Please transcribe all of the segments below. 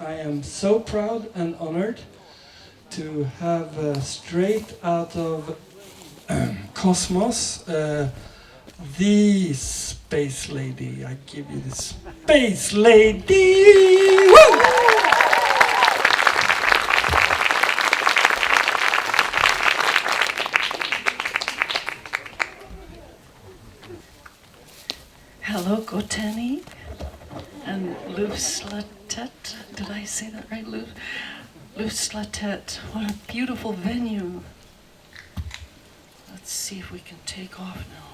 I am so proud and honored to have straight out of Cosmos the Spacelady. I give you the Spacelady! Woo! Hello, Goteni and Luftslottet. Did I say that right? Luftslottet. What a beautiful venue. Let's see if we can take off now.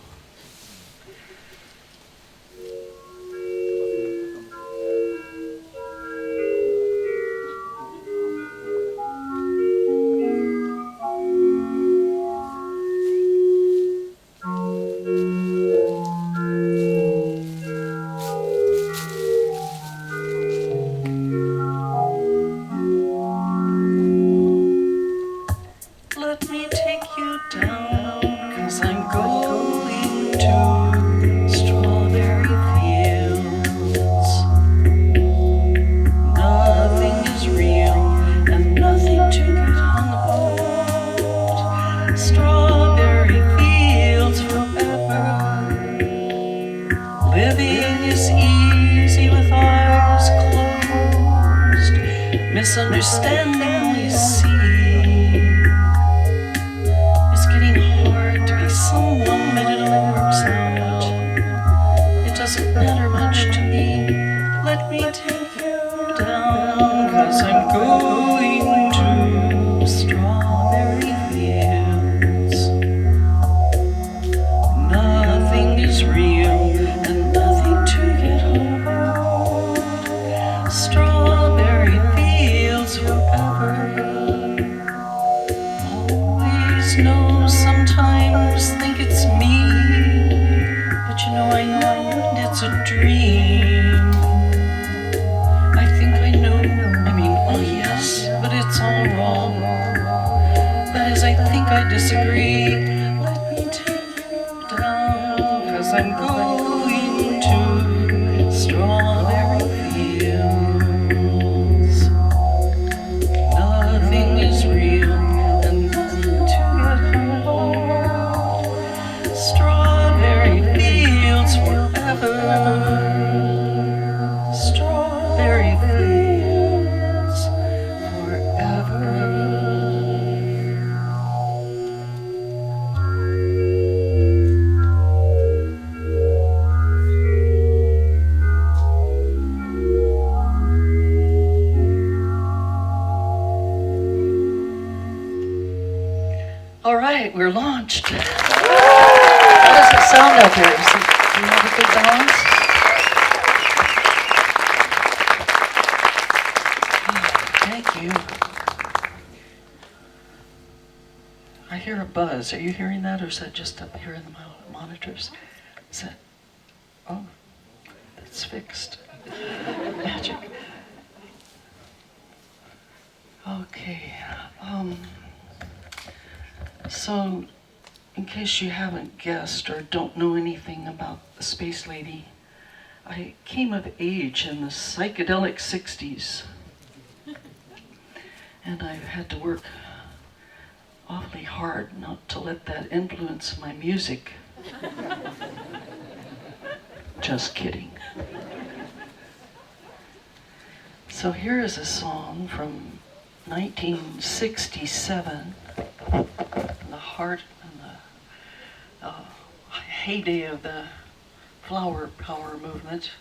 Let me take you down, 'cause I'm going to strawberry fields. Nothing is real and nothing to get hung about. Strawberry fields forever. Living is easy with eyes closed. Misunderstanding we see. Hard to be someone that it all works out. It doesn't matter much to me. Let me take you down, 'cause I'm going to strawberry fields. Nothing is real and nothing to get home about. Strawberry fields forever. Always know. Sometimes think it's me, but you know I know it's a dream. I think I know, oh yes, but it's all wrong. That is, I think I disagree. Let me take you down, 'cause I'm going to strawberry fields. Nothing is real and nothing to get home. Strawberry fields forever. Strawberry fields forever. All right, we're launched. How does it sound out there? Do you have a good balance? Oh, thank you. I hear a buzz. Are you hearing that, or is that just up here in the monitors? Is that? Oh, that's fixed. Magic. Okay. So, in case you haven't guessed or don't know anything about the Spacelady, I came of age in the psychedelic 60s. And I've had to work awfully hard not to let that influence my music. Just kidding. So here is a song from 1967, in the heart and the heyday of the flower power movement,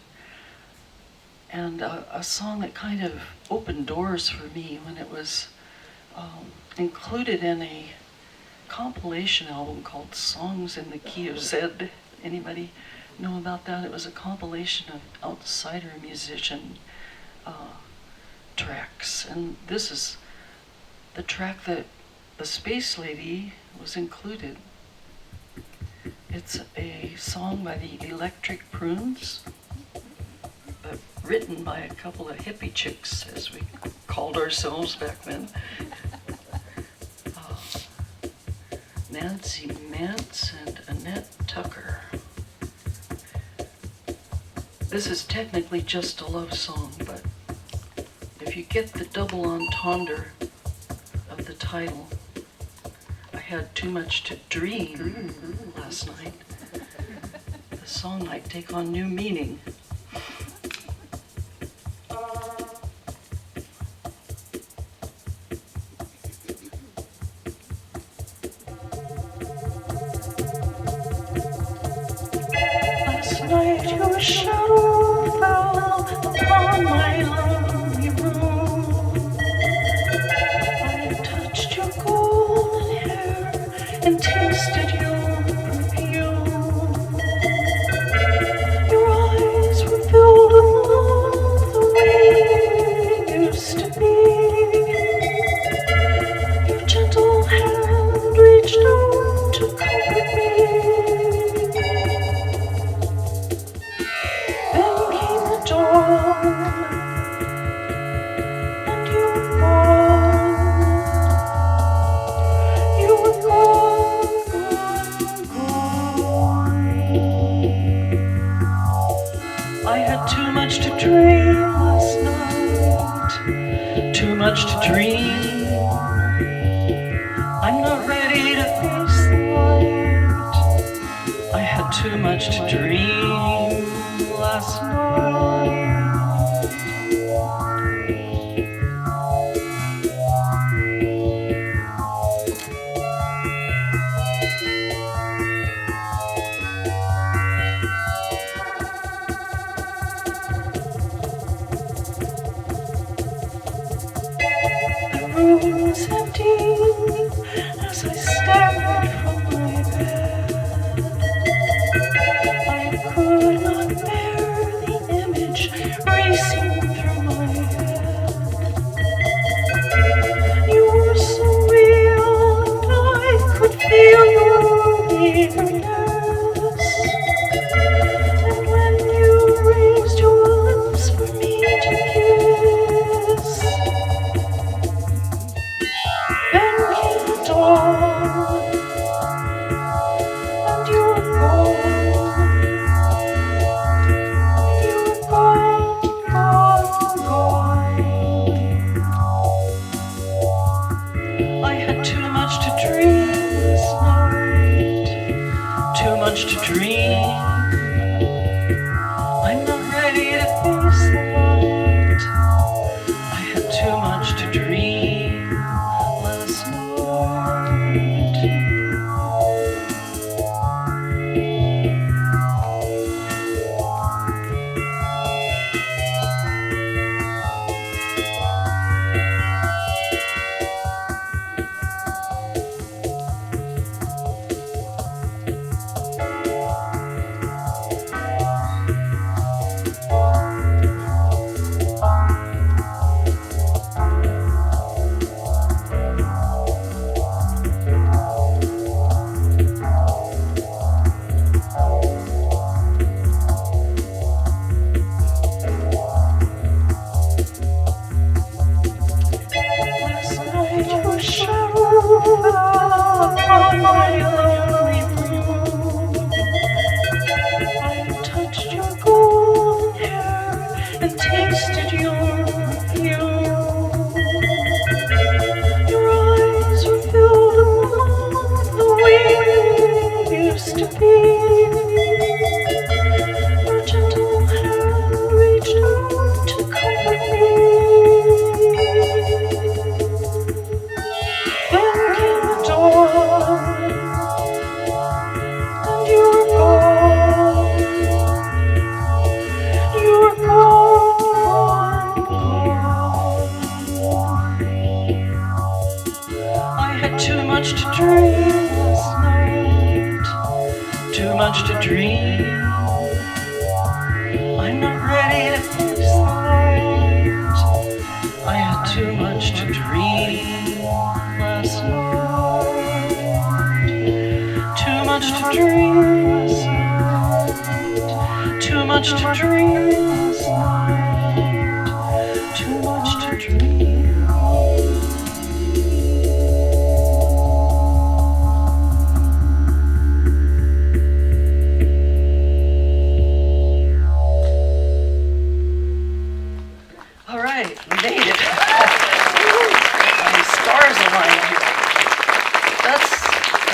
and a song that kind of opened doors for me when it was included in a compilation album called Songs in the Key of Z. Anybody know about that? It was a compilation of outsider musician tracks, and this is the track that the Spacelady was included. It's a song by the Electric Prunes, but written by a couple of hippie chicks, as we called ourselves back then. Nancy Mance and Annette Tucker. This is technically just a love song, but if if you get the double entendre of the title, I had too much to dream last night. The song might take on new meaning. Last night your shadow fell upon my lonely room. I touched your golden hair and tasted your perfume. Your eyes were filled with love the way they used to be. Your gentle hand reached out to comfort me. Then came the dawn, and you were gone. You were gone, gone. I had too much to dream last night, too much to dream. I'm not ready to face the light. I had too much to dream last night. The room was empty as I staggered from my bed. I could not bear the image racing through my head. You were so real and I could feel your eagerness. And when you raised your lips for me to kiss, then came the dawn, and you were gone. You were gone, gone. I had too much to dream last night, too much to dream. I'm not ready to face the light. I had too much to dream last night. Last night your shadow fell upon my lonely room. I touched your golden hair and tasted your perfume. Your eyes were filled with love the way they used to be. Your gentle hand reached out to comfort me. Then came the dawn, and you were gone. You were gone, gone. I had too much to dream last night, too much to dream. I'm not ready to face the light. I had too much to dream last night. Too much to dream last night. Too much to dream last night. Too much to dream. All right, we made it.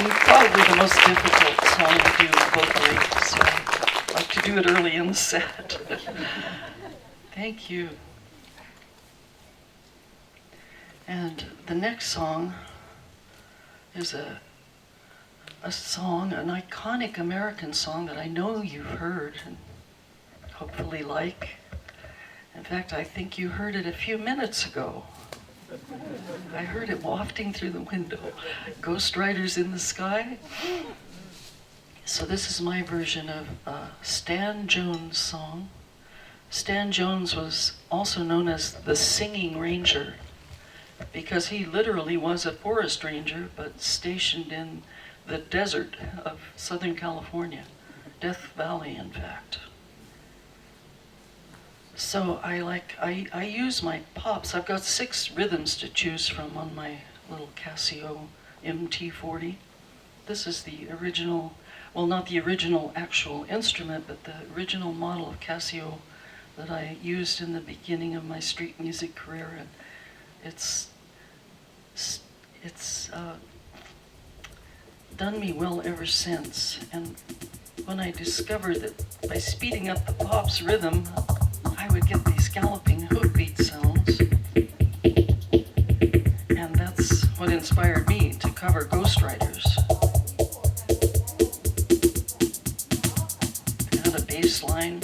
and probably the most difficult song to do vocally, so I like to do it early in the set. Thank you. And the next song is a song, an iconic American song that I know you've heard and hopefully like. In fact, I think you heard it a few minutes ago. I heard it wafting through the window. Ghost Riders in the Sky. So this is my version of a Stan Jones song. Stan Jones was also known as the Singing Ranger because he literally was a forest ranger but stationed in the desert of Southern California, Death Valley in fact. So I use my pops. I've got 6 rhythms to choose from on my little Casio MT40. This is the original, well, not the original actual instrument, but the original model of Casio that I used in the beginning of my street music career. And it's done me well ever since. And when I discovered that by speeding up the pop's rhythm, I would get these galloping hoofbeat sounds. And that's what inspired me to cover Ghost Riders. And a bass line.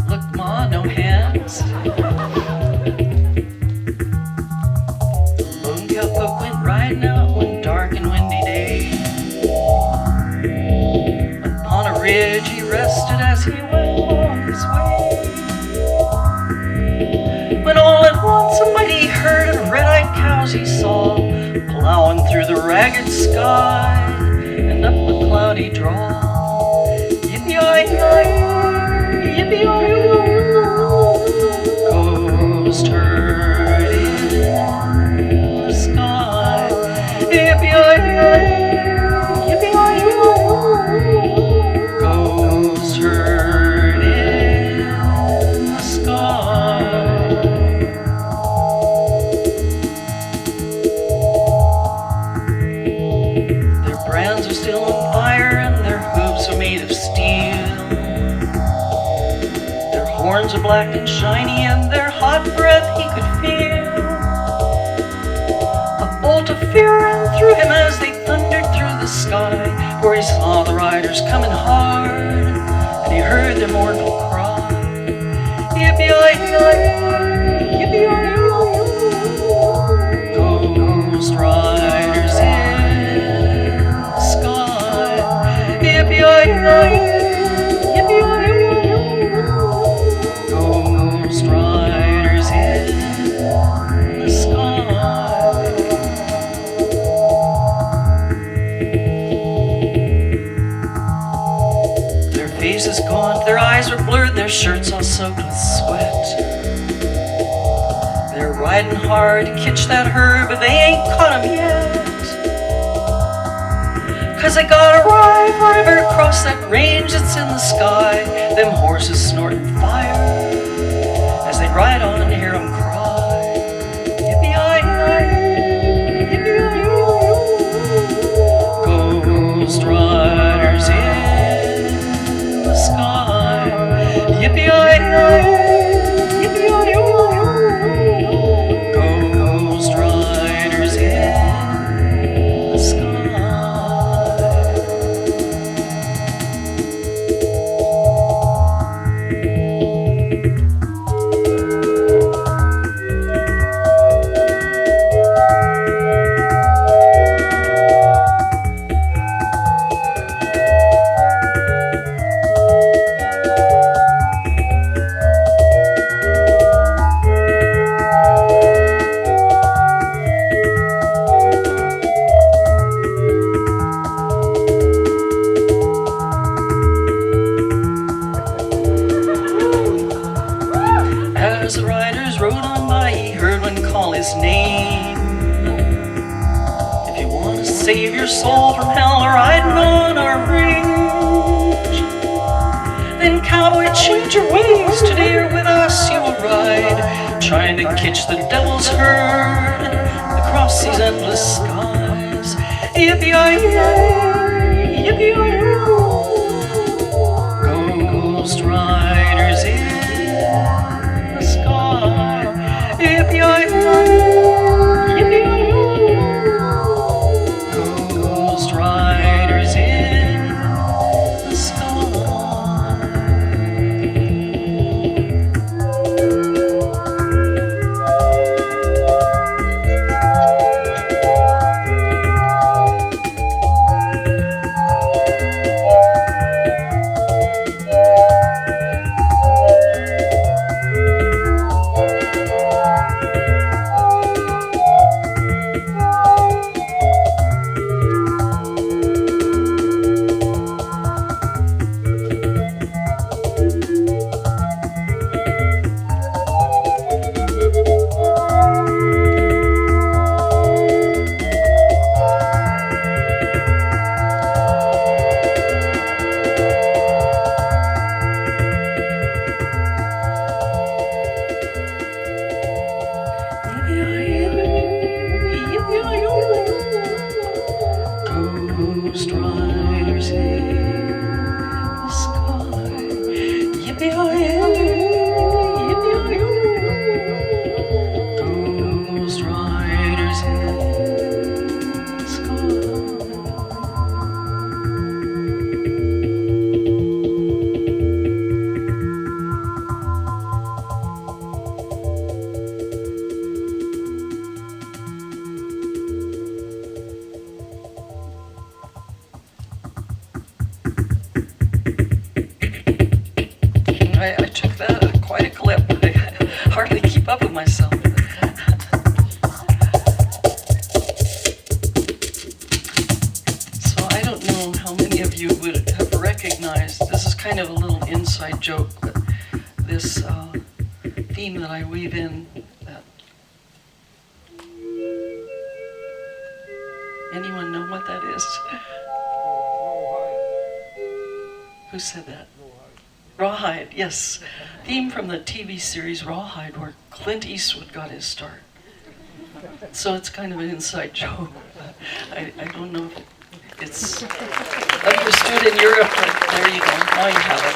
Look, Ma, no hands. Lone cowpoke went riding out one dark and windy day. Upon a ridge he rested as he went on his way. When all at once a mighty herd of red-eyed cows he saw plowing through the ragged sky and up a cloudy draw. Yippee-yi-yi, yippee-yi-yi, ghost herd in the sky. Yippee-yi-yi, yippee-yi-yi, ghost herd in the sky. Their brands are still on fire and their hooves are made of steel. Their horns are black and shiny and their hot breath he could feel. A bolt of fear ran through him as they thundered through the sky, for he saw the riders coming hard and he heard their mournful cry. Yippee-yi-yi, yippee-yi-yi, ghost riders in the sky. Yippee-yi-yi, yippee-yi-yi, ghost riders in the sky. Their faces gaunt, their eyes were blurred, their shirts all soaked with sweat. They're riding hard to catch that herd, but they ain't caught him yet. 'Cause they gotta ride forever across that range that's in the sky. Them horses snorting fire as they ride on and hear 'em cry. Yippee-yi-yi, yippee-yi-yi, ghost riders in the sky. Yippee-yi-yi, yippee-yi-yi, ghost riders in the sky. As the riders rode on by, he heard one call his name. If you want to save your soul from hell, riding on our range, then cowboy, change your ways. Today or with us you will ride, trying to catch the devil's herd across these endless skies. Yippee-yi-yi, yippee-yi-yi. Ghost riders in the sky. Yippee-yi-yi, yippee-yi-yi. Ghost riders in the sky. Ghost riders in the sky. Yippee-yi-yi, yippee-yi-yi. Ghost riders in the sky. I took that at quite a clip. I hardly keep up with myself. So I don't know how many of you would have recognized, this is kind of a little inside joke, but this theme that I weave in, that anyone know what that is? Who said that? Rawhide, yes. Theme from the TV series Rawhide, where Clint Eastwood got his start. So it's kind of an inside joke. I don't know if it's understood in Europe, but there you go. Now you have it.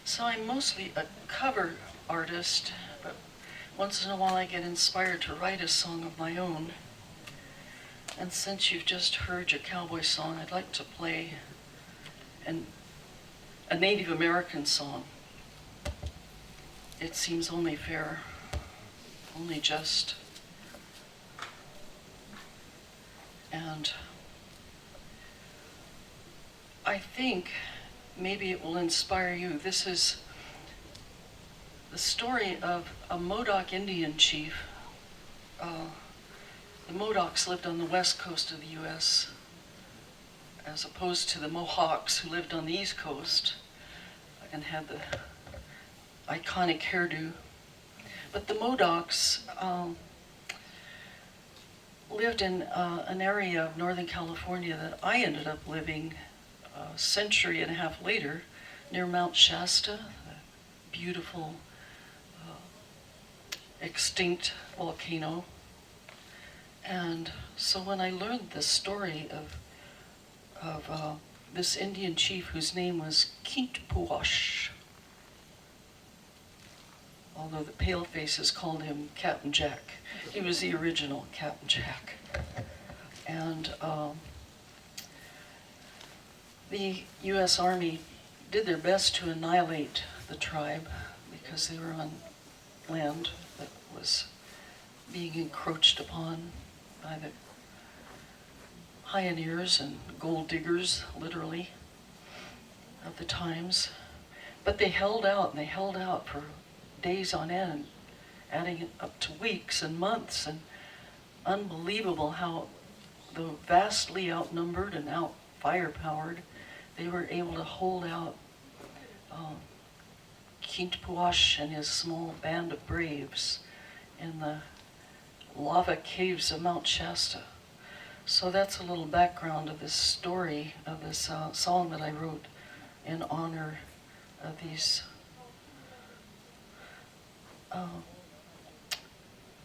So I'm mostly a cover artist, but once in a while I get inspired to write a song of my own. And since you've just heard your cowboy song, I'd like to play a Native American song. It seems only fair, only just. And I think maybe it will inspire you. This is the story of a Modoc Indian chief. The Modocs lived on the west coast of the US, as opposed to the Mohawks who lived on the east coast and had the iconic hairdo. But the Modocs lived in an area of Northern California that I ended up living a century and a half later, near Mount Shasta, a beautiful extinct volcano. And so when I learned the story of this Indian chief whose name was Kintpuash, although the palefaces called him Captain Jack, he was the original Captain Jack. And the US Army did their best to annihilate the tribe because they were on land that was being encroached upon by the pioneers and gold diggers, literally, of the times. But they held out, and they held out for days on end, adding up to weeks and months, and unbelievable how, though vastly outnumbered and out-firepowered, they were able to hold out. Kintpuash and his small band of braves in the lava caves of Mount Shasta. So that's a little background of this story, of this song that I wrote in honor of these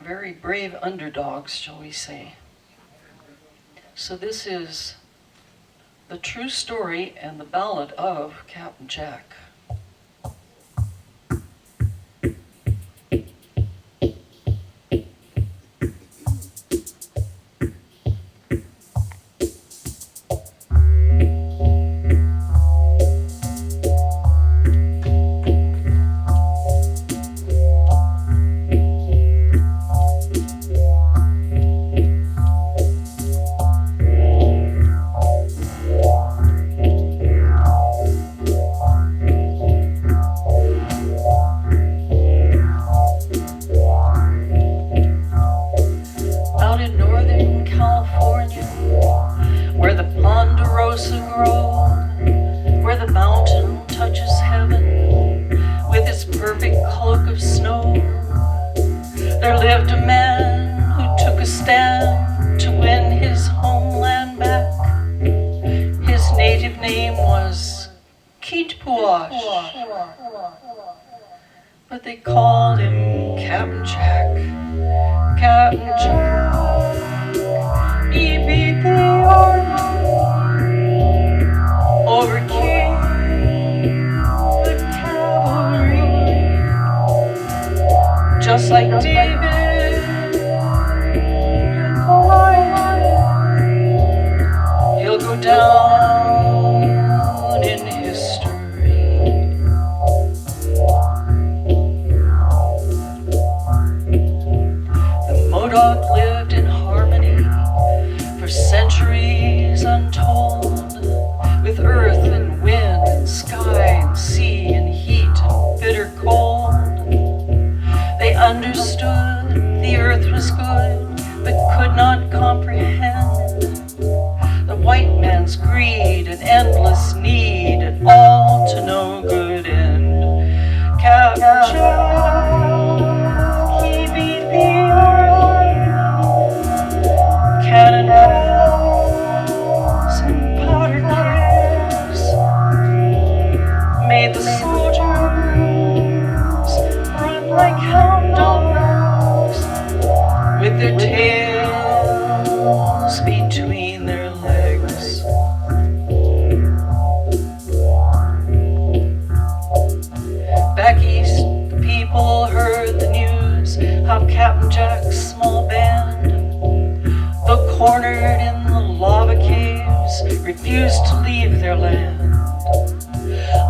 very brave underdogs, shall we say. So this is the true story and the ballad of Captain Jack. Out in Northern California, where the ponderosa grows, where the mountain touches heaven with its perfect cloak of snow, there lived a man who took a stand to win his homeland back. His native name was Keetpuash, but they called him Captain Jack. Captain Jack, he beat the army, overcame the cavalry, just like David and Goliath. He'll go down in history. Modoc lived in harmony for centuries untold, with earth and wind and sky and sea and heat and bitter cold. They understood the earth was good, but could not comprehend the white man's greed and endless need, and all to no good end. Captain Jack, he beat the cannonballs and powder kegs, made the soldiers run like hound dogs with their tails between their legs. Back east, the people heard the news how Captain Jack's small band, though cornered in the lava caves, refused to leave their land.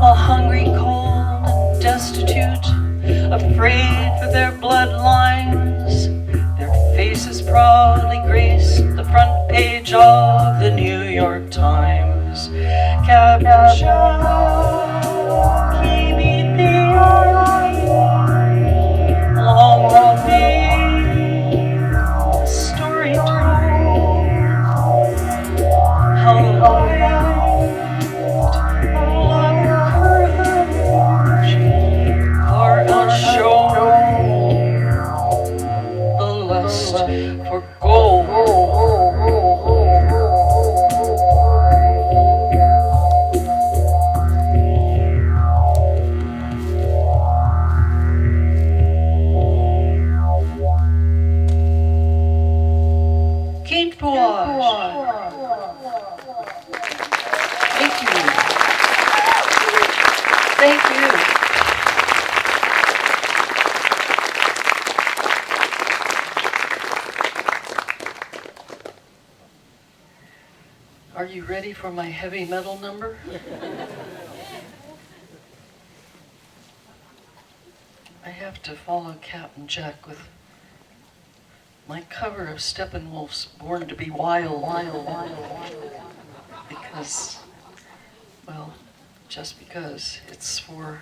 All hungry, cold, and destitute, afraid for their bloodlines, their faces proudly graced the front page of the New York Times. Captain Jack, he beat the army, long will be the story told. How love and courage far outshone the lust for gold. Keetpuash. Thank you. Thank you. Are you ready for my heavy metal number? I have to follow Captain Jack with my cover of Steppenwolf's Born to be Wild, because, well, just because it's for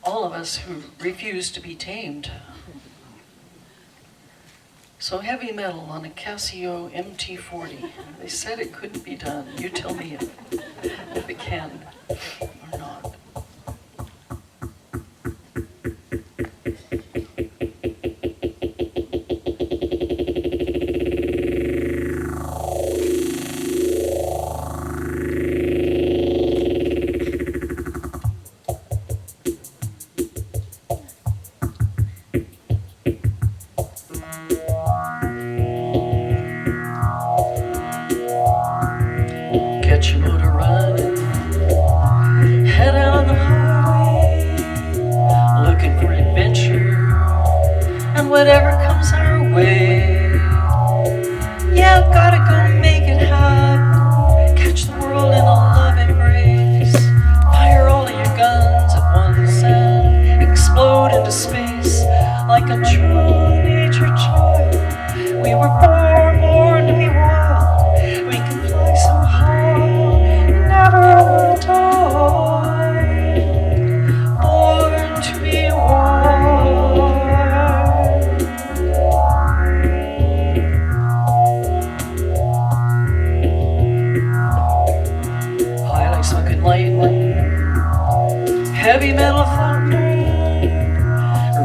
all of us who refuse to be tamed. So heavy metal on a Casio MT40. They said it couldn't be done. You tell me if it can or not. your motor running, head out on the highway, looking for adventure and whatever comes our way. Yeah, gotta go make it happen, catch the world in a love embrace, fire all of your guns at once and explode into space like a true nature child. We were born to be wild. We can fly so high, never wanna die. Born to be wild. High like sunken lightning, heavy metal thunder,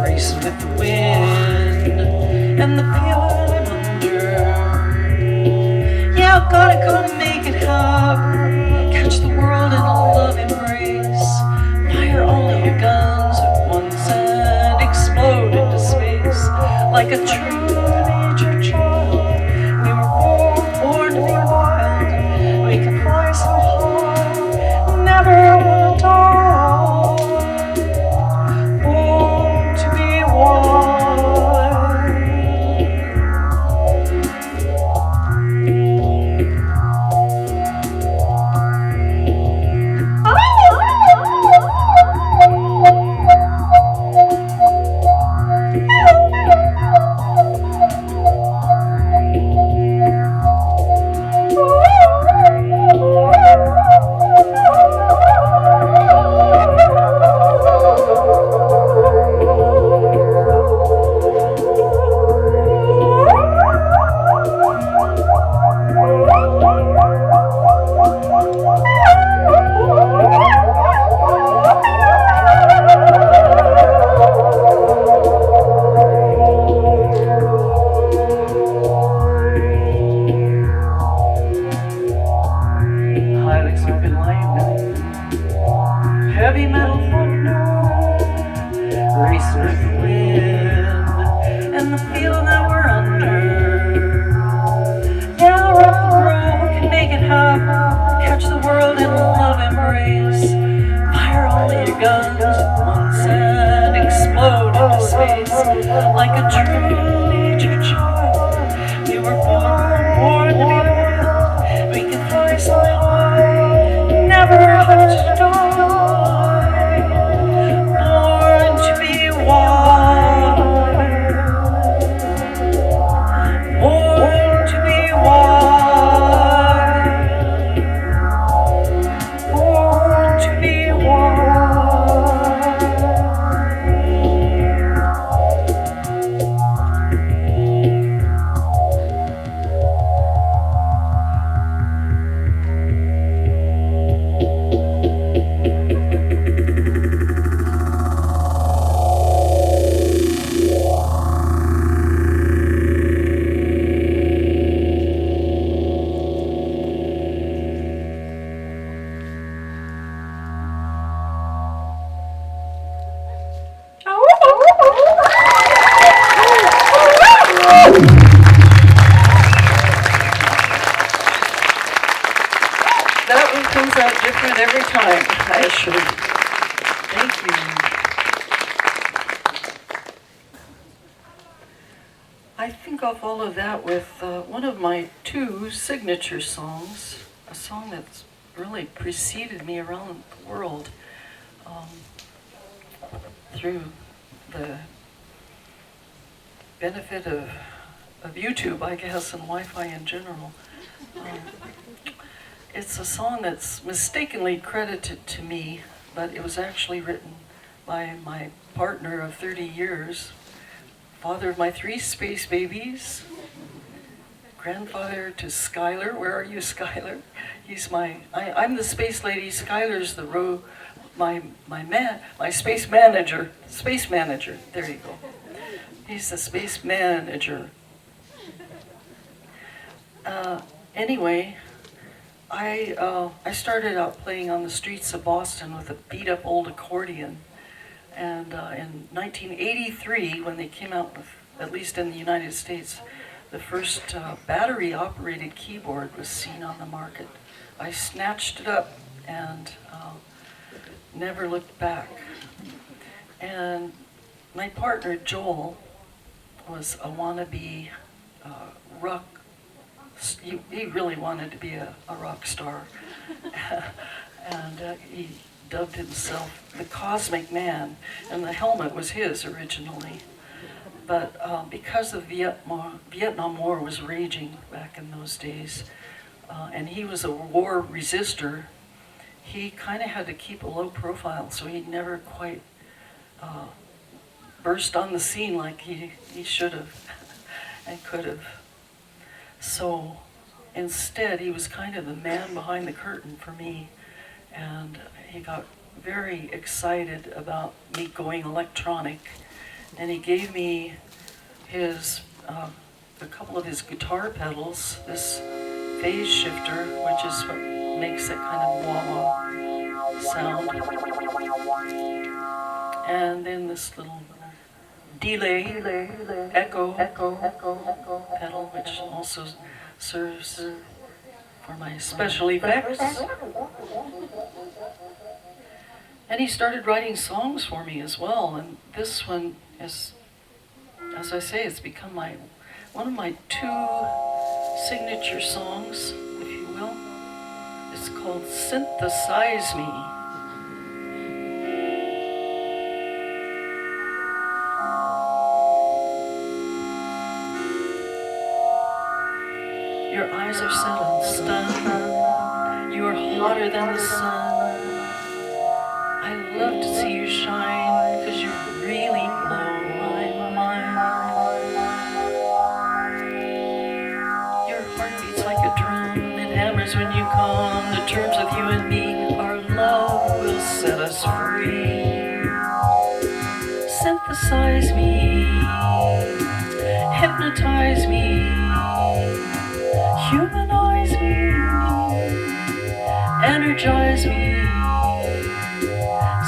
racing with the wind and the feeling I'm under. Yeah, I've gotta go make it happen, catch the world in a love embrace, fire all of your guns at once and explode into space like a true nature child. We were born to be wild. We can fly so high, never wanna die. Born to be wild. High like sunken lightning, heavy metal thunder, racing with the wind and the feeling that we're under. Yeah, rock and roll can make it happen, catch the world in a love embrace, fire all of your guns at once and explode into space like a true nature child. We were born to be wild. We can fly so high, never have to die. Born to be wild. Born to be wild. Born to be wild. That one comes out different every time, I assure you. Thank you. I think I'll follow that with one of my two signature songs, a song that's really preceded me around the world through the benefit of YouTube, I guess, and Wi-Fi in general. It's a song that's mistakenly credited to me, but it was actually written by my partner of 30 years, father of my 3 space babies, grandfather to Skylar. Where are you, Skylar? He's I'm the space lady. Skylar's my space manager. Space manager. There you go. He's the space manager. Anyway, I started out playing on the streets of Boston with a beat-up old accordion, and in 1983, when they came out with, at least in the United States, the first battery-operated keyboard was seen on the market. I snatched it up and never looked back. And my partner, Joel, was a wannabe rock. He really wanted to be a rock star. And he dubbed himself the Cosmic Man, and the helmet was his originally. But because the Vietnam War was raging back in those days, and he was a war resistor, he kind of had to keep a low profile, so he never quite burst on the scene like he should have and could have. So instead, he was kind of the man behind the curtain for me, and he got very excited about me going electronic, and he gave me his a couple of his guitar pedals, this phase shifter, which is what makes that kind of wah-wah sound, and then this little delay echo pedal, which also serves for my special effects. And he started writing songs for me as well, and this one is, as I say, it's become one of my 2 signature songs, if you will. It's called Synthesize Me. Your eyes are set on stun. You are hotter than the sun. I love to see you shine, 'cause you really blow my mind. Your heart beats like a drum, it hammers when you come. The terms of you and me, our love will set us free. Synthesize me, hypnotize me, humanize me, energize me.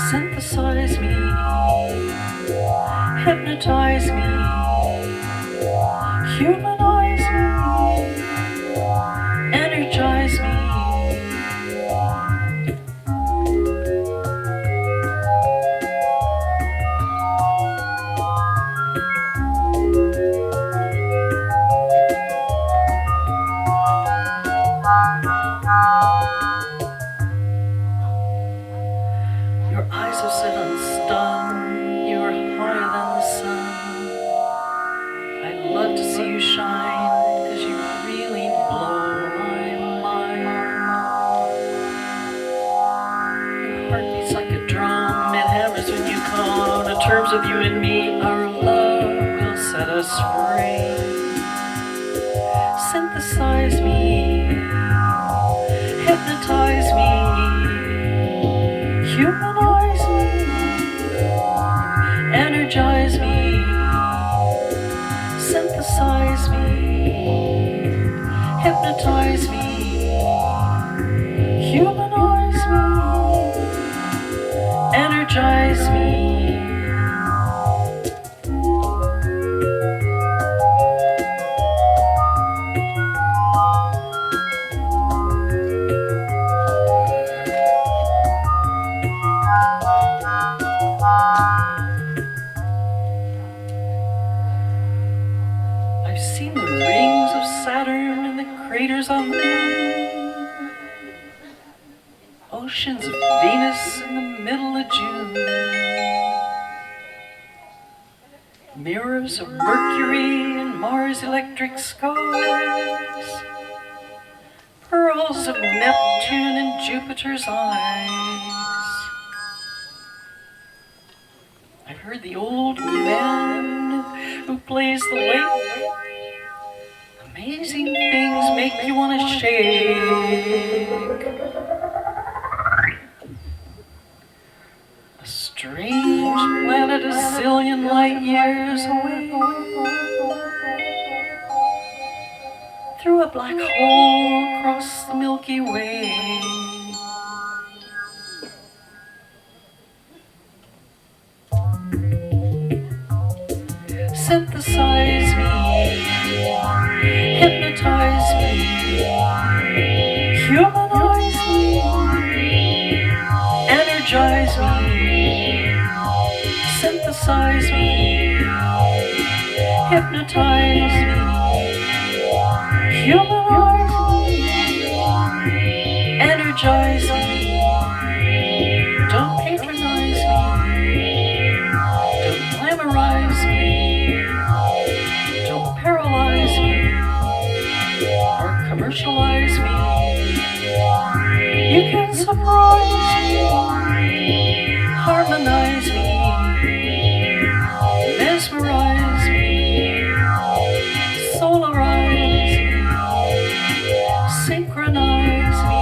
Synthesize me, hypnotize me, humanize me, energize me. Your eyes are set on stun, you are hotter than the sun. I love to see you shine, 'cause you really blow my mind. Your heart beats like a drum, it hammers when you come. The terms of you and me, our love will set us free. Synthesize me, hypnotize me, humanize me, energize me. Synthesize me, hypnotize me, humanize me, energize me. I've seen the rings of Saturn and the craters on the moon, oceans of Venus in the middle of June, mirrors of Mercury and Mars' electric skies, pearls of Neptune and Jupiter's eyes. I've heard the old man who plays the lake. Amazing things make you want to shake. A strange planet a zillion light years away, through a black hole across the Milky Way. Synthesize me, Hypnotize me, humanize me, energize me, synthesize me, hypnotize me, humanize me, energize me, don't patronize me, don't glamorize me, don't paralyze me, or commercialize me. You can surprise me, harmonize me, mesmerize me, solarize me, synchronize me,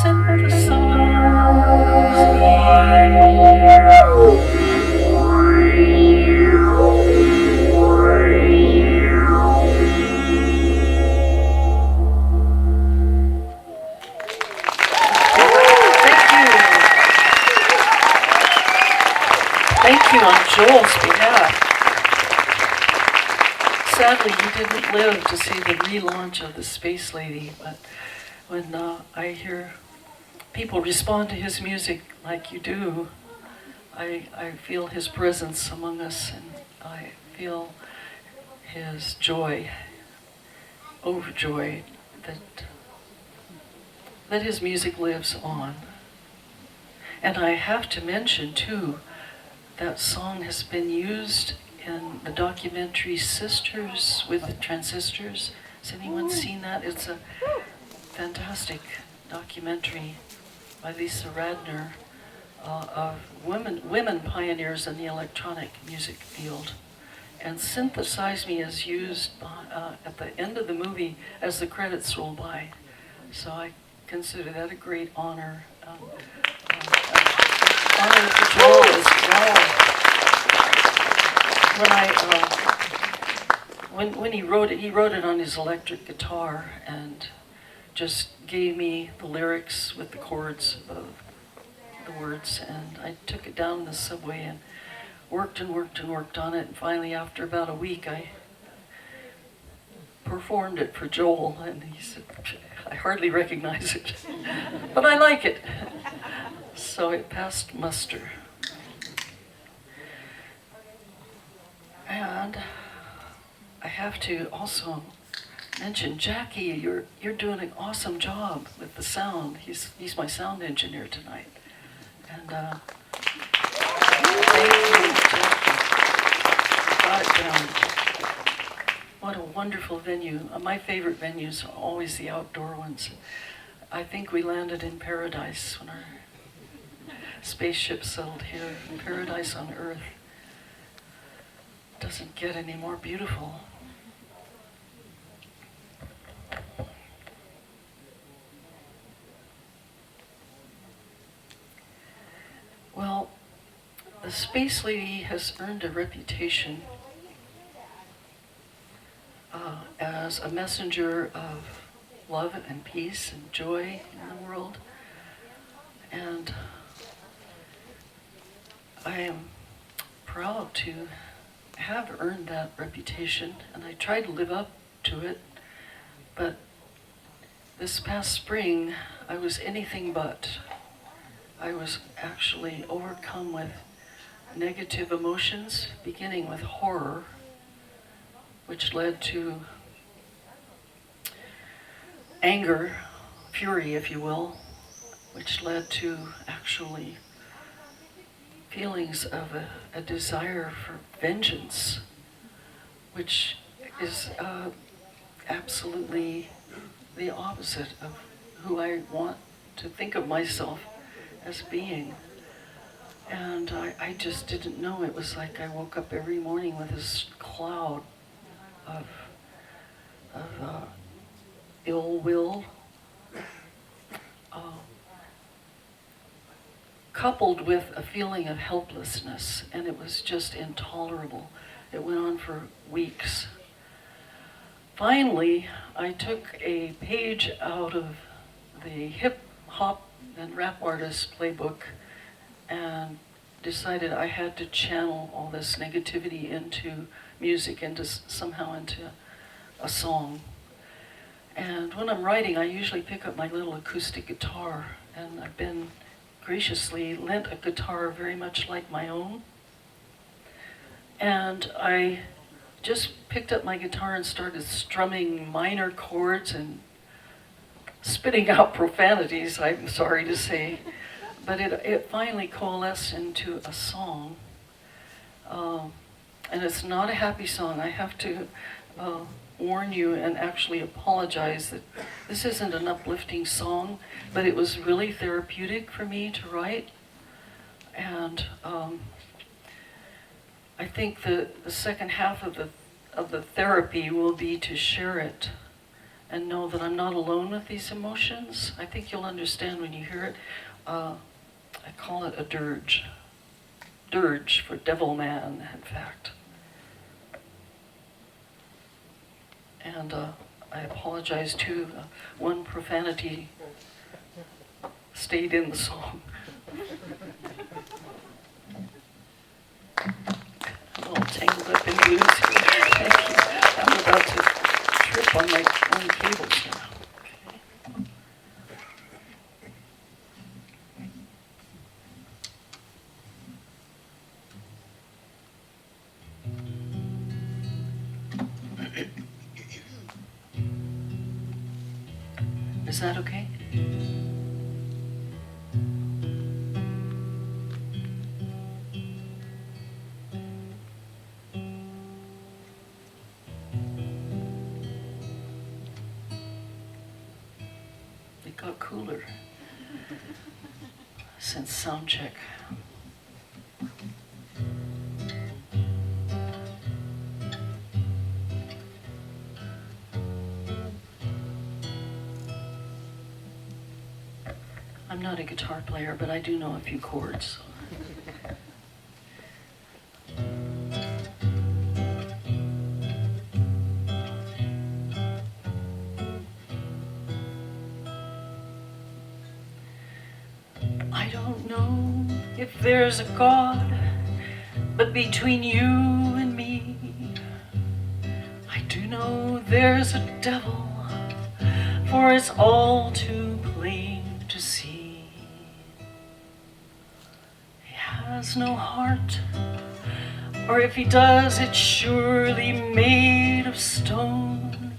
synthesize me. Thank you on Joel's behalf. Sadly, he didn't live to see the relaunch of the Spacelady, but when I hear people respond to his music like you do, I feel his presence among us, and I feel his joy, overjoyed that his music lives on. And I have to mention, too, that song has been used in the documentary Sisters with the Transistors. Has anyone seen that? It's a fantastic documentary by Lisa Radner of women pioneers in the electronic music field. And Synthesize Me is used at the end of the movie as the credits roll by. So I consider that a great honor. Honor to Joel as well. When he wrote it on his electric guitar and just gave me the lyrics with the chords of the words, and I took it down in the subway and worked on it, and finally after about a week I performed it for Joel, and he said, I hardly recognize it, but I like it. So it passed muster. And I have to also mention Jackie, you're doing an awesome job with the sound. He's my sound engineer tonight. And thank you, Jackie. What a wonderful venue. My favorite venues are always the outdoor ones. I think we landed in paradise when our spaceship settled here. Paradise on Earth doesn't get any more beautiful. Well, the Spacelady has earned a reputation as a messenger of love and peace and joy in the world. And I am proud to have earned that reputation, and I try to live up to it. But this past spring, I was anything but. I was actually overcome with negative emotions, beginning with horror, which led to anger, fury, if you will, which led to actually feelings of a desire for vengeance, which is absolutely the opposite of who I want to think of myself as being. And I just didn't know. It was like I woke up every morning with this cloud of ill will, coupled with a feeling of helplessness, and it was just intolerable. It went on for weeks. Finally, I took a page out of the hip hop and rap artist playbook and decided I had to channel all this negativity into music somehow into a song. And when I'm writing, I usually pick up my little acoustic guitar, and I've been graciously lent a guitar very much like my own. And I just picked up my guitar and started strumming minor chords and spitting out profanities, I'm sorry to say. But it finally coalesced into a song. And it's not a happy song. I have to warn you and actually apologize that this isn't an uplifting song, but it was really therapeutic for me to write. And I think the second half of the therapy will be to share it and know that I'm not alone with these emotions. I think you'll understand when you hear it. I call it a dirge. Dirge for devil man, in fact. And I apologize too. One profanity stayed in the song. I'm all tangled up in blues here. Thank you. I'm about to trip on my own cables now. Is that okay? It got cooler since sound check. I'm not a guitar player, but I do know a few chords. I don't know if there's a God, but between you and me, I do know there's a devil, for it's all too plain to see. He has no heart, or if he does, it's surely made of stone.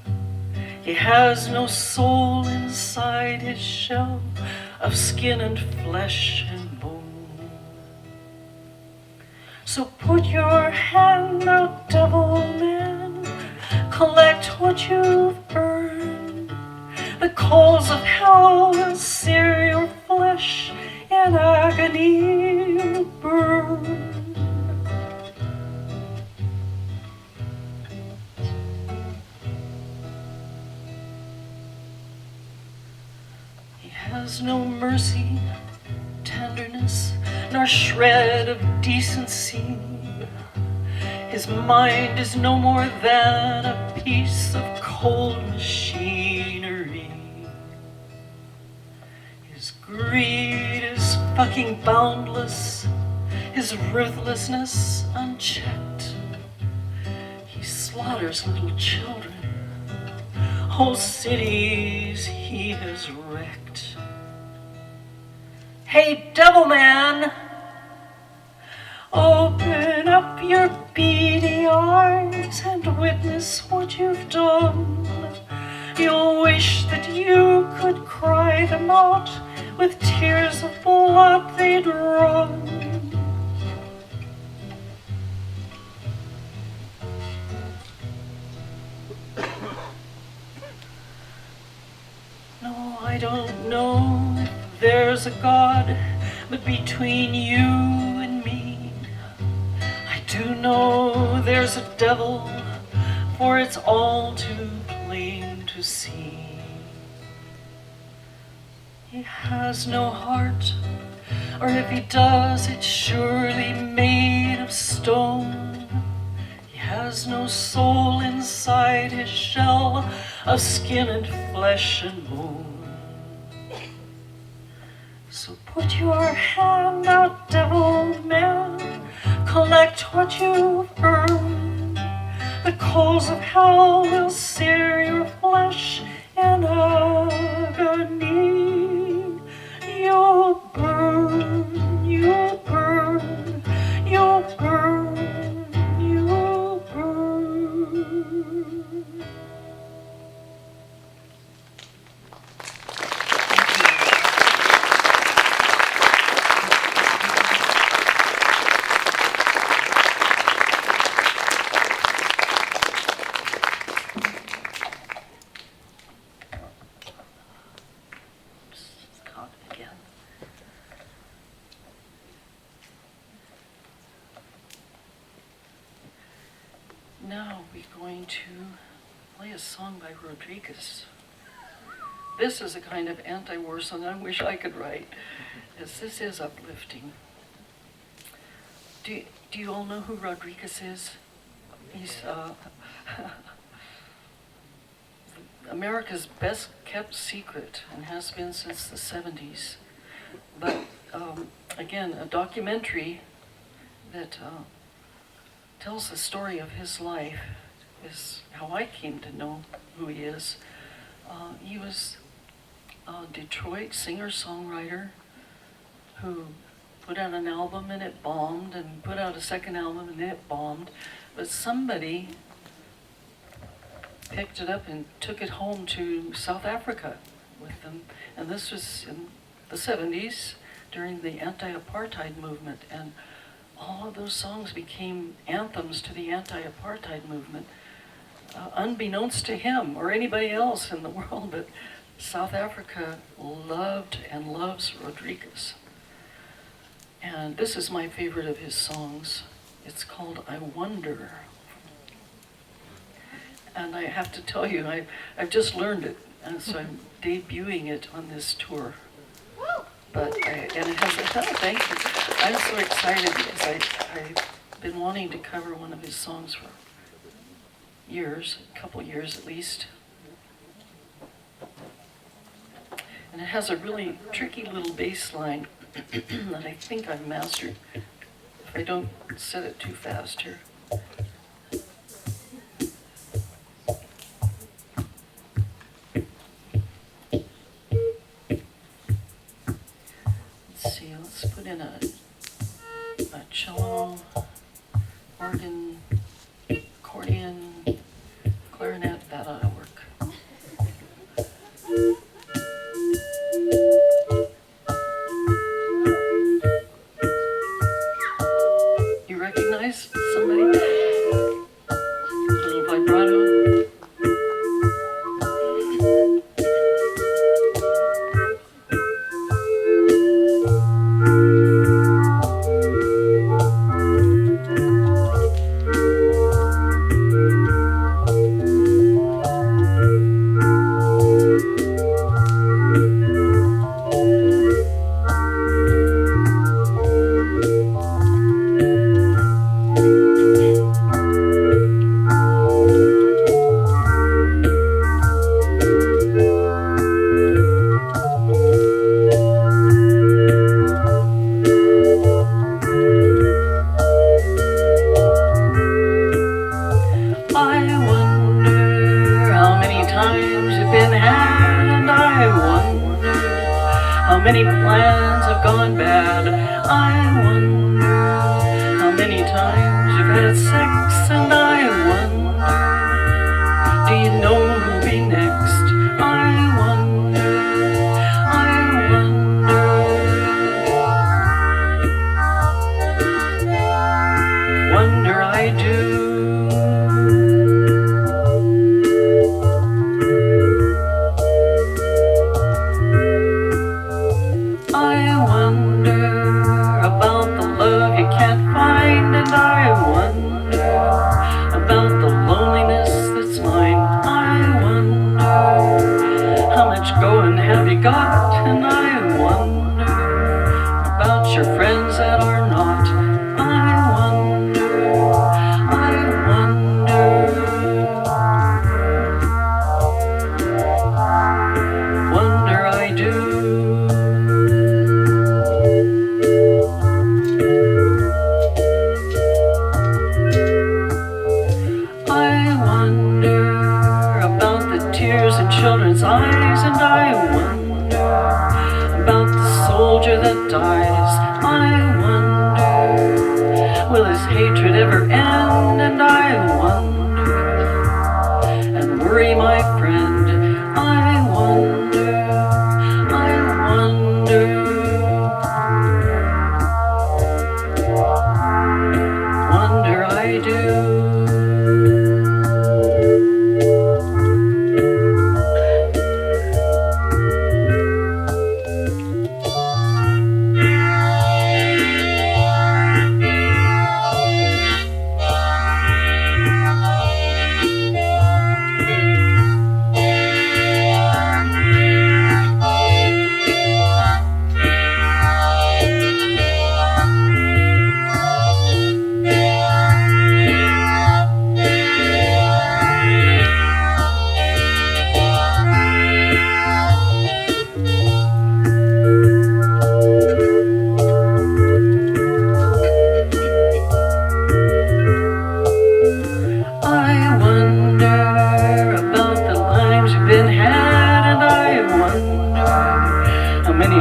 He has no soul inside his shell of skin and flesh and bone. So put your hand out, devil man, collect what you've earned. The coals of hell will sear your flesh, in agony will burn. He has no mercy, tenderness, nor shred of decency. His mind is no more than a piece of cold machinery. His greed is fucking boundless, his ruthlessness unchecked. He slaughters little children, whole cities he has wrecked. Hey, devil man, open up your beady eyes and witness what you've done. You'll wish that you could cry them out with tears of blood they'd run. No, I don't know if there's a God, but between you and me, I do know there's a devil, for it's all too plain to see. He has no heart, or if he does, it's surely made of stone. He has no soul inside his shell of skin and flesh and bone. So put your hand out, devil man, collect what you've earned. The coals of hell will sear your flesh in agony. You'll burn, you'll burn, you'll burn, you'll burn. Now we're going to play a song by Rodriguez. This is a kind of anti-war song I wish I could write, because this is uplifting. Do you all know who Rodriguez is? He's America's best kept secret and has been since the 70s. But again, a documentary that tells the story of his life is how I came to know who he is. He was a Detroit singer-songwriter who put out an album and it bombed, and put out a second album and it bombed. But somebody picked it up and took it home to South Africa with them. And this was in the 70s during the anti-apartheid movement. And all of those songs became anthems to the anti-apartheid movement, unbeknownst to him or anybody else in the world. But South Africa loved and loves Rodriguez. And this is my favorite of his songs. It's called I Wonder. And I have to tell you, I've just learned it, and so I'm debuting it on this tour. And it has a thank you. I'm so excited because I've been wanting to cover one of his songs for years, a couple years at least. And it has a really tricky little bass line that I think I've mastered if I don't set it too fast here. Let's put in a cello, organ, accordion, clarinet, that ought to work. You recognize somebody? A little vibrato. Many plans have gone bad. I wonder how many times you've had sex, and I wonder, do you know who'll be next? I wonder, wonder I do. Got, and I wonder about your friends that are not. I wonder, wonder I do. I his eyes, and I wonder about the soldier that dies. I wonder, will his hatred ever end? And I wonder, and worry, my friend. I wonder, I wonder. Wonder I do.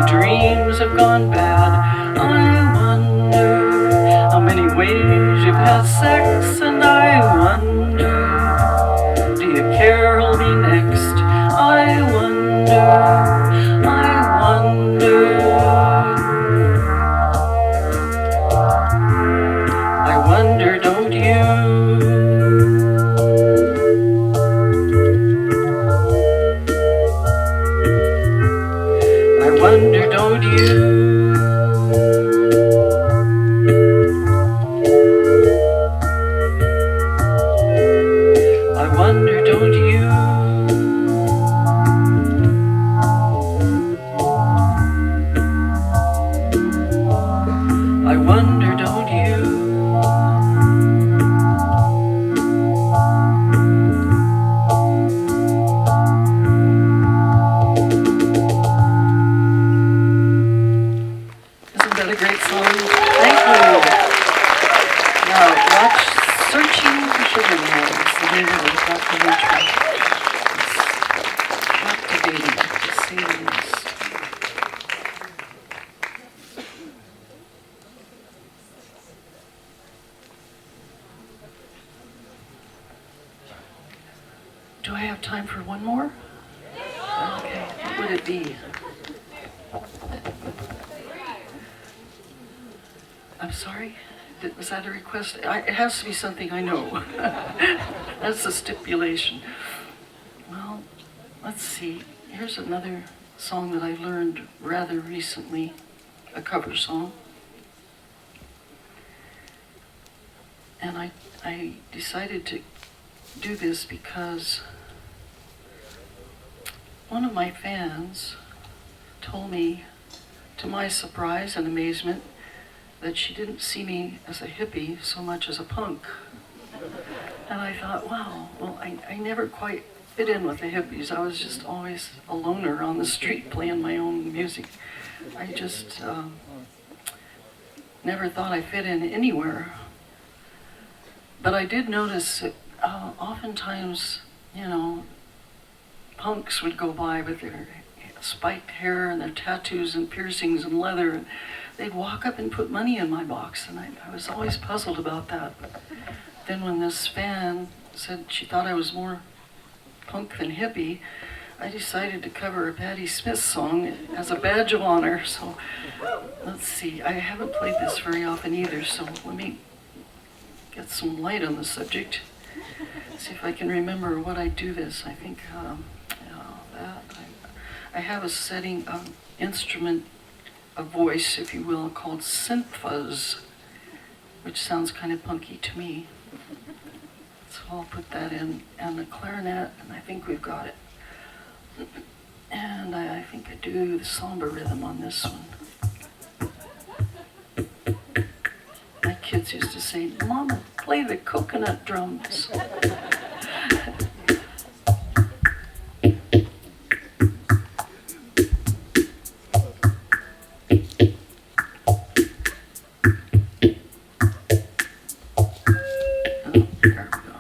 Dreams have gone bad. I wonder how many ways you've had sex, and I wonder, do you care who'll be next? I wonder, I wonder. I wonder, don't you? I wonder, don't you? I wonder, don't you? I wonder, don't you? A great song. Thank you. Now, watch Searching for Sugar Man. It's the name of the documentary. It's captivating, to say the least. Do I have time for one more? Okay, what would it be? I'm sorry? Was that a request? It has to be something I know. That's a stipulation. Well, let's see. Here's another song that I learned rather recently, a cover song. And I decided to do this because one of my fans told me, to my surprise and amazement, that she didn't see me as a hippie so much as a punk. And I thought, wow, well, I never quite fit in with the hippies. I was just always a loner on the street playing my own music. I just never thought I fit in anywhere. But I did notice that oftentimes, you know, punks would go by with their spiked hair and their tattoos and piercings and leather. And they'd walk up and put money in my box, and I was always puzzled about that. Then when this fan said she thought I was more punk than hippie, I decided to cover a Patti Smith song as a badge of honor. So let's see, I haven't played this very often either, so let me get some light on the subject. See if I can remember what I do this. I think I have a setting of instrument, a voice, if you will, called synth fuzz, which sounds kind of punky to me. So I'll put that in, and the clarinet, and I think we've got it. And I think I do the samba rhythm on this one. My kids used to say, "Mama, play the coconut drums." There we go.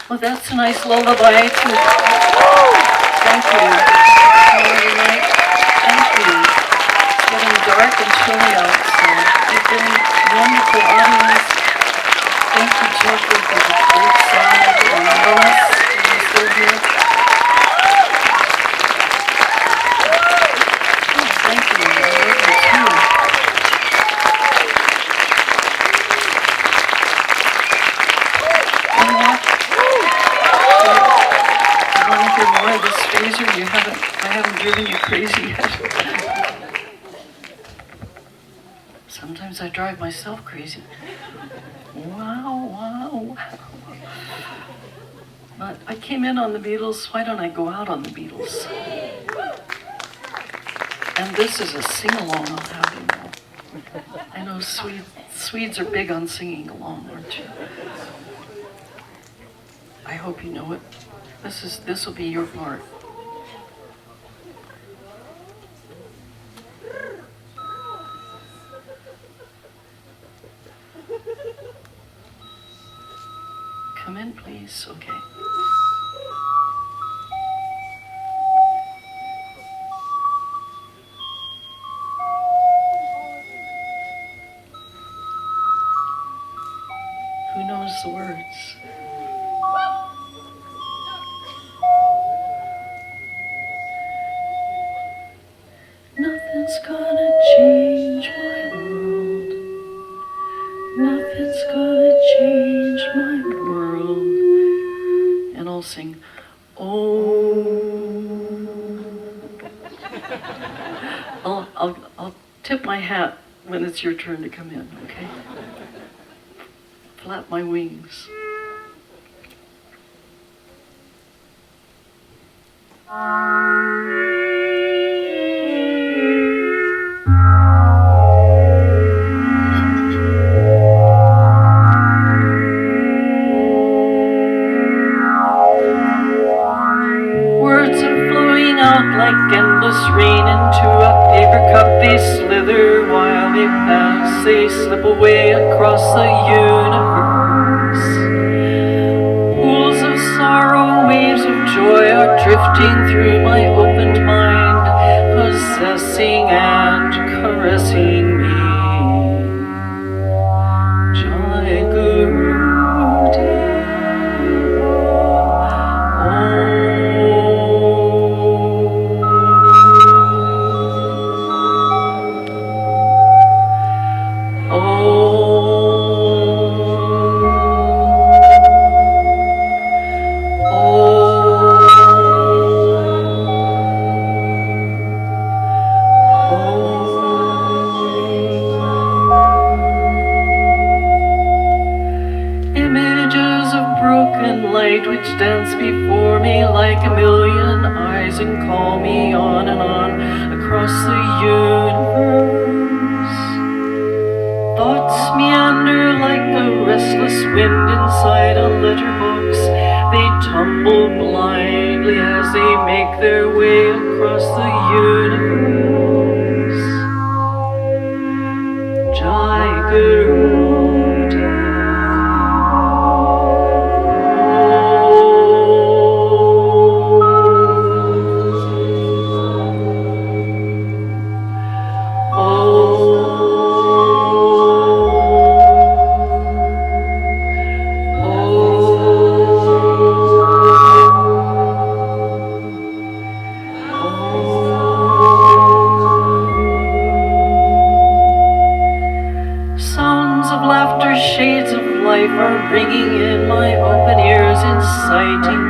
Well, that's a nice lullaby to. Thank you. Thank you. It's getting dark and chilly out, so you've been a wonderful audience. Thank you, Jeffrey, for the great song, and Lois, are you still here? Oh, thank you. I love you too. This phaser, I haven't driven you crazy yet. Sometimes I drive myself crazy. Wow, wow, wow. But I came in on the Beatles, why don't I go out on the Beatles? And this is a sing-along, I'll have you know. I know Swedes are big on singing along, aren't you? I hope you know it. This will be your part. Come in, please. Okay. Who knows the words? Nothing's gonna change my world. Nothing's gonna change my world. And I'll sing, oh. I'll tip my hat when it's your turn to come in, okay? Flap my wings. Words are flowing out like endless rain into a paper cup. They slither while they pass. They slip away across the universe. Pools of sorrow, waves of joy are drifting through my opened mind, possessing and caressing me. Jai Guru Deva Images of broken light which dance before me like a million eyes and call me on and on across the universe. Thoughts meander like the restless wind inside a letterbox. They tumble blindly as they make their way across the universe. Jai Guru Deva. Sounds of laughter, shades of life are ringing in my open ears, inciting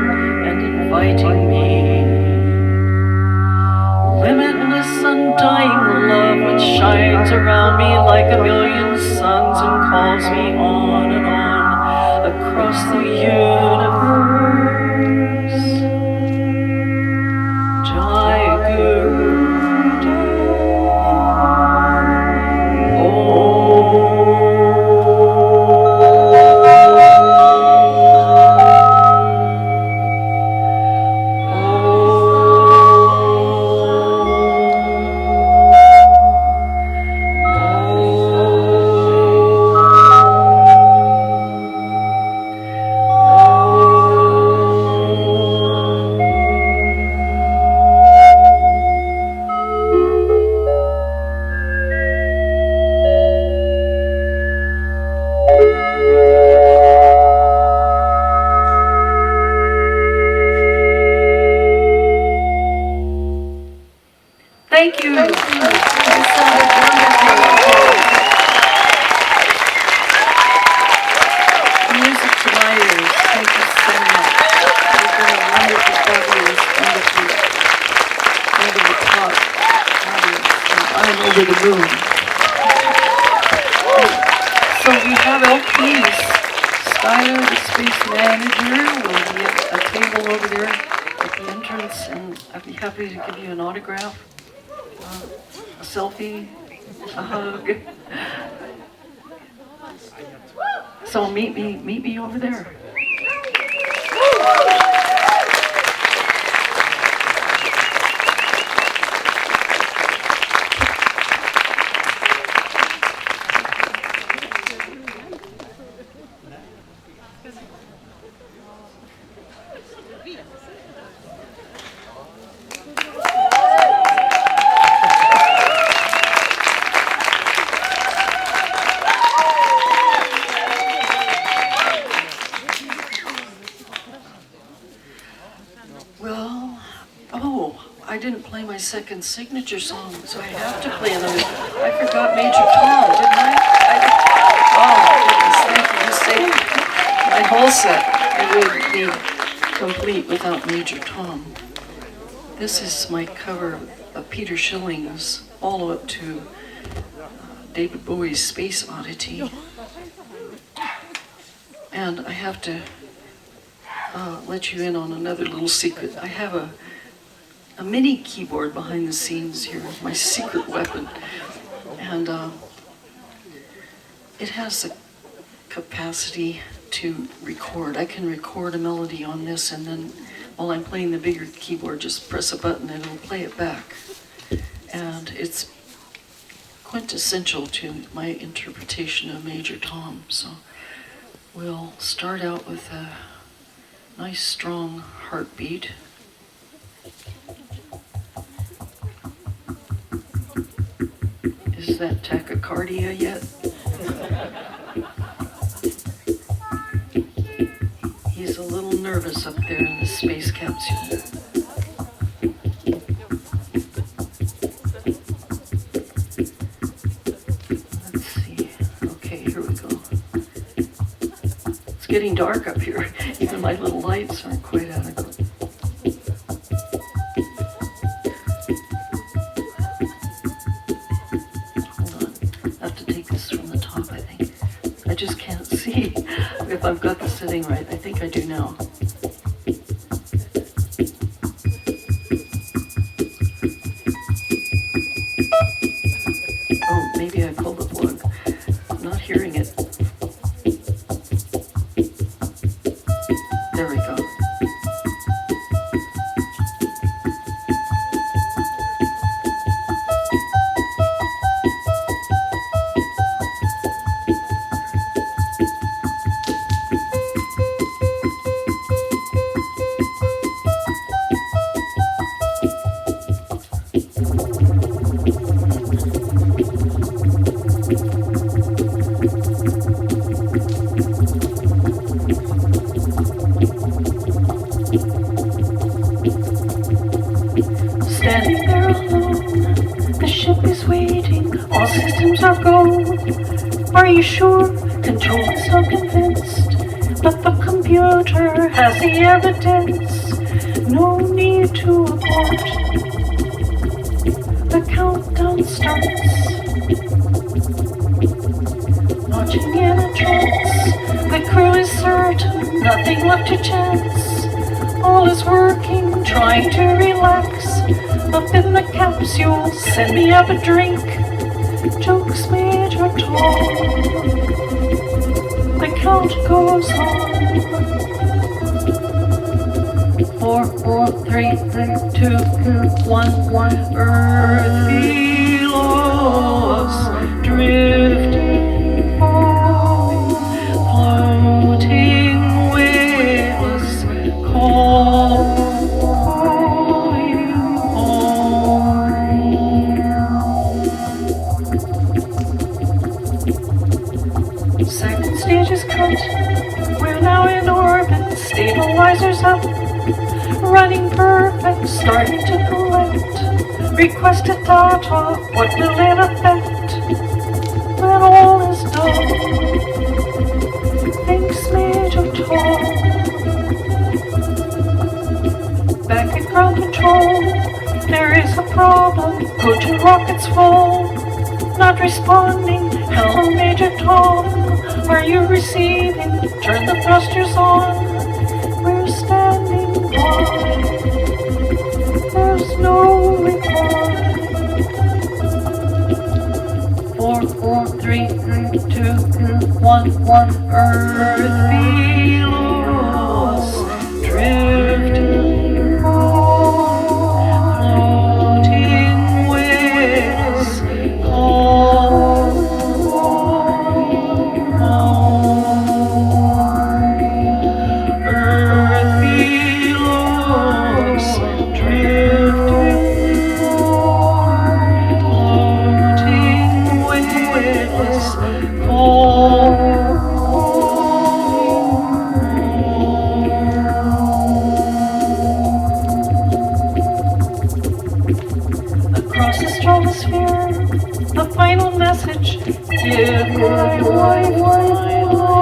and inviting me. Limitless, undying love which shines around me like a million suns and calls me on and on across the universe. Jai Guru So we have LPs. Skylar, the space manager, will be at a table over there at the entrance, and I'd be happy to give you an autograph, a selfie, a hug. So meet me over there. I didn't play my second signature song, so I have to play another. I forgot Major Tom, didn't I? Oh, goodness, thank you. You saved my whole set. It would be complete without Major Tom. This is my cover of Peter Schilling's follow up to David Bowie's Space Oddity. And I have to let you in on another little secret. I have a mini keyboard behind the scenes here, my secret weapon. And it has the capacity to record. I can record a melody on this, and then while I'm playing the bigger keyboard, just press a button and it'll play it back. And it's quintessential to my interpretation of Major Tom. So we'll start out with a nice strong heartbeat. Is that tachycardia yet? He's a little nervous up there in the space capsule. Let's see. Okay, here we go. It's getting dark up here. Even my little lights aren't quite adequate. I just can't see if I've got the setting right. I think I do now. Oh, maybe I pulled the plug. I'm not hearing it. There we go. Standing there alone, the ship is waiting, all systems are go. Are you sure? Control is not convinced, but the computer has the evidence. No need to abort. The countdown starts. Watching in a trance, the crew is certain, nothing left to chance. All is working, trying to relax. Up in the capsule, send me up a drink. Jokes Major Tom. The count goes on. 4, 4, 3, 2, 1, 1. Earth below us, drifting home, floating weightless, calling home. Second stage is cut. We're now in orbit, stabilizers up. Running perfect, starting to collect. Requested data, what will it affect? When all is done, thanks Major Tom. Back at ground control, there is a problem. Could your rockets fall? not responding. Hello, Major Tom, are you receiving? Turn the thrusters on. We're standing by. There's no reply. 4, 4, 3, 2, 1, 1. Earth below us, drifting on, floating waves, calling home. Earth below us, drifting on, floating waves, calling. Across the stratosphere, the final message. Did my wife lie low?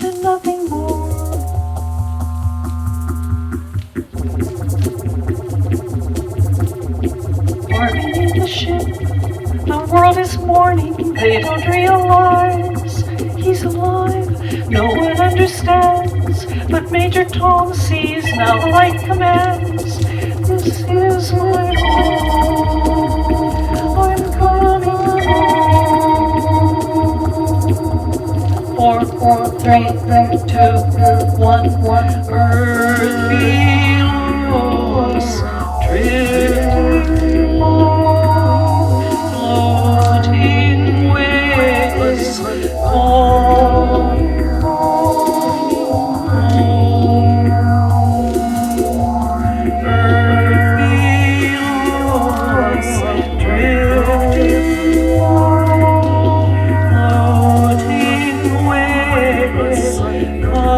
And nothing more. Far beneath the ship, the world is mourning. They don't realize he's alive. No one understands, but Major Tom sees. Now the light commands. This is my home. I'm coming home. 4, 4, 3, 2, 1, 1. Earth below us, drifting on, floating waves, calling home. Earth below us, drifting on, floating waves, calling.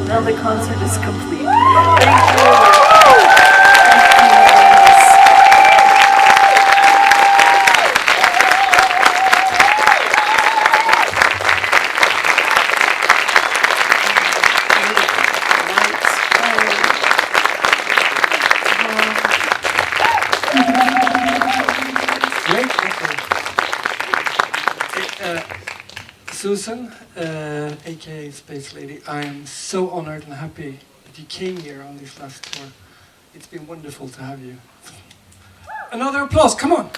Now the concert is complete. Thank you. Great. Susan, aka Spacelady, I am so honored and happy that you came here on this last tour. It's been wonderful to have you. Another applause, come on!